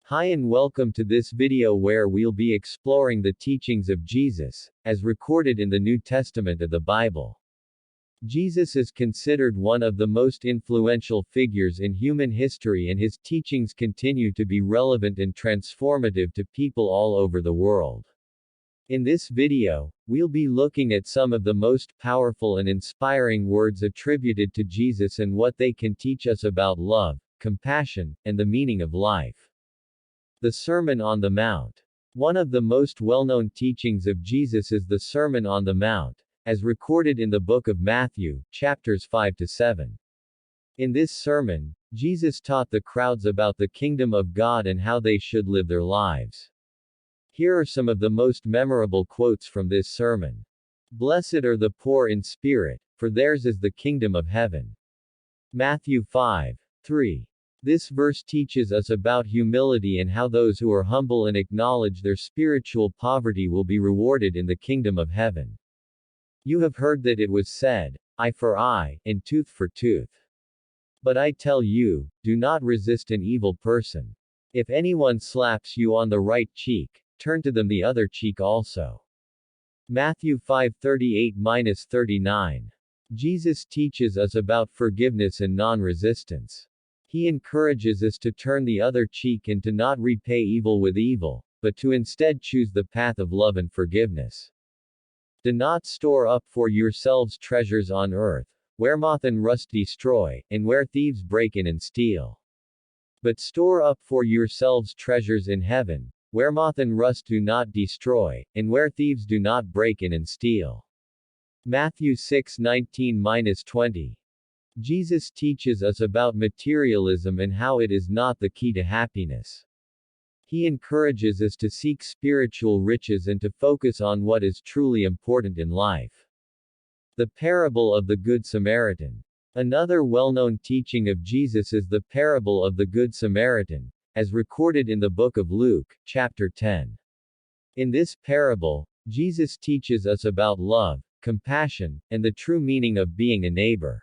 Hi and welcome to this video where we'll be exploring the teachings of Jesus, as recorded in the New Testament of the Bible. Jesus is considered one of the most influential figures in human history, and his teachings continue to be relevant and transformative to people all over the world. In this video, we'll be looking at some of the most powerful and inspiring words attributed to Jesus and what they can teach us about love, compassion, and the meaning of life. The Sermon on the Mount. One of the most well-known teachings of Jesus is the Sermon on the Mount, as recorded in the book of Matthew, chapters 5 to 7. In this sermon, Jesus taught the crowds about the kingdom of God and how they should live their lives. Here are some of the most memorable quotes from this sermon. Blessed are the poor in spirit, for theirs is the kingdom of heaven. Matthew 5:3. This verse teaches us about humility and how those who are humble and acknowledge their spiritual poverty will be rewarded in the kingdom of heaven. You have heard that it was said, eye for eye, and tooth for tooth. But I tell you, do not resist an evil person. If anyone slaps you on the right cheek, turn to them the other cheek also. Matthew 5:38-39. Jesus teaches us about forgiveness and non-resistance. He encourages us to turn the other cheek and to not repay evil with evil, but to instead choose the path of love and forgiveness. Do not store up for yourselves treasures on earth, where moth and rust destroy, and where thieves break in and steal. But store up for yourselves treasures in heaven, where moth and rust do not destroy, and where thieves do not break in and steal. Matthew 6:19-20. Jesus teaches us about materialism and how it is not the key to happiness. He encourages us to seek spiritual riches and to focus on what is truly important in life. The parable of the Good Samaritan. Another well-known teaching of Jesus is the parable of the Good Samaritan, as recorded in the book of Luke, chapter 10. In this parable, Jesus teaches us about love, compassion, and the true meaning of being a neighbor.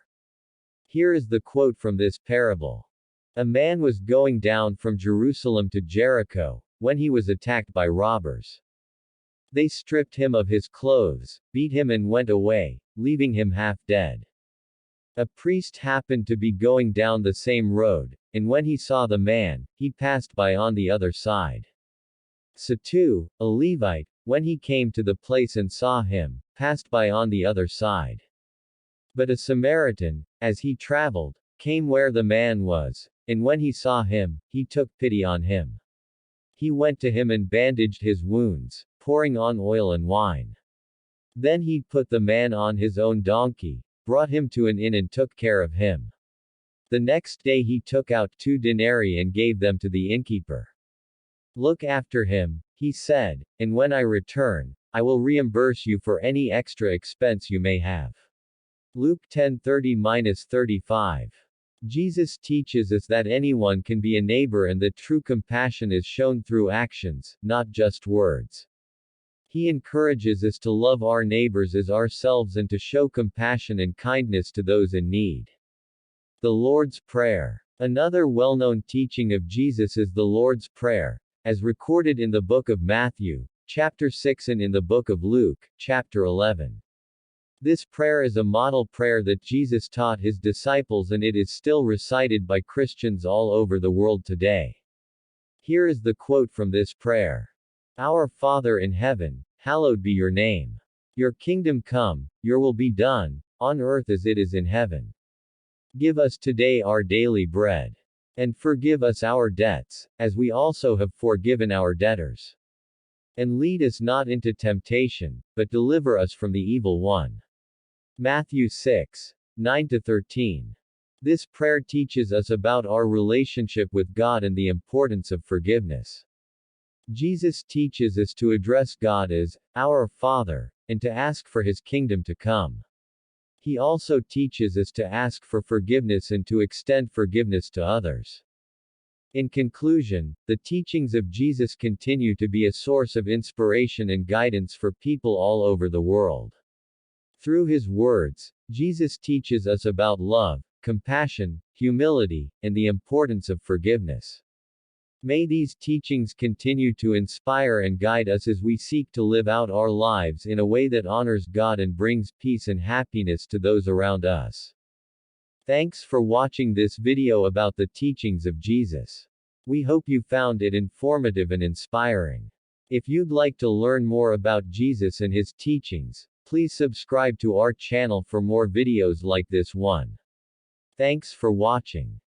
Here is the quote from this parable. A man was going down from Jerusalem to Jericho, when he was attacked by robbers. They stripped him of his clothes, beat him and went away, leaving him half dead. A priest happened to be going down the same road, and when he saw the man, he passed by on the other side. So too, a Levite, when he came to the place and saw him, passed by on the other side. But a Samaritan, as he traveled, came where the man was, and when he saw him, he took pity on him. He went to him and bandaged his wounds, pouring on oil and wine. Then he put the man on his own donkey, brought him to an inn and took care of him. The next day he took out 2 denarii and gave them to the innkeeper. Look after him, he said, and when I return, I will reimburse you for any extra expense you may have. Luke 10:30-35. Jesus teaches us that anyone can be a neighbor and that true compassion is shown through actions, not just words. He encourages us to love our neighbors as ourselves and to show compassion and kindness to those in need. The Lord's Prayer. Another well-known teaching of Jesus is the Lord's Prayer, as recorded in the book of Matthew, chapter 6 and in the book of Luke, chapter 11. This prayer is a model prayer that Jesus taught his disciples, and it is still recited by Christians all over the world today. Here is the quote from this prayer. Our Father in heaven, hallowed be your name. Your kingdom come, your will be done, on earth as it is in heaven. Give us today our daily bread. And forgive us our debts, as we also have forgiven our debtors. And lead us not into temptation, but deliver us from the evil one. Matthew 6:9-13. This prayer teaches us about our relationship with God and the importance of forgiveness. Jesus teaches us to address God as our Father, and to ask for his kingdom to come. He also teaches us to ask for forgiveness and to extend forgiveness to others. In conclusion, the teachings of Jesus continue to be a source of inspiration and guidance for people all over the world. Through his words, Jesus teaches us about love, compassion, humility, and the importance of forgiveness. May these teachings continue to inspire and guide us as we seek to live out our lives in a way that honors God and brings peace and happiness to those around us. Thanks for watching this video about the teachings of Jesus. We hope you found it informative and inspiring. If you'd like to learn more about Jesus and his teachings, please subscribe to our channel for more videos like this one. Thanks for watching.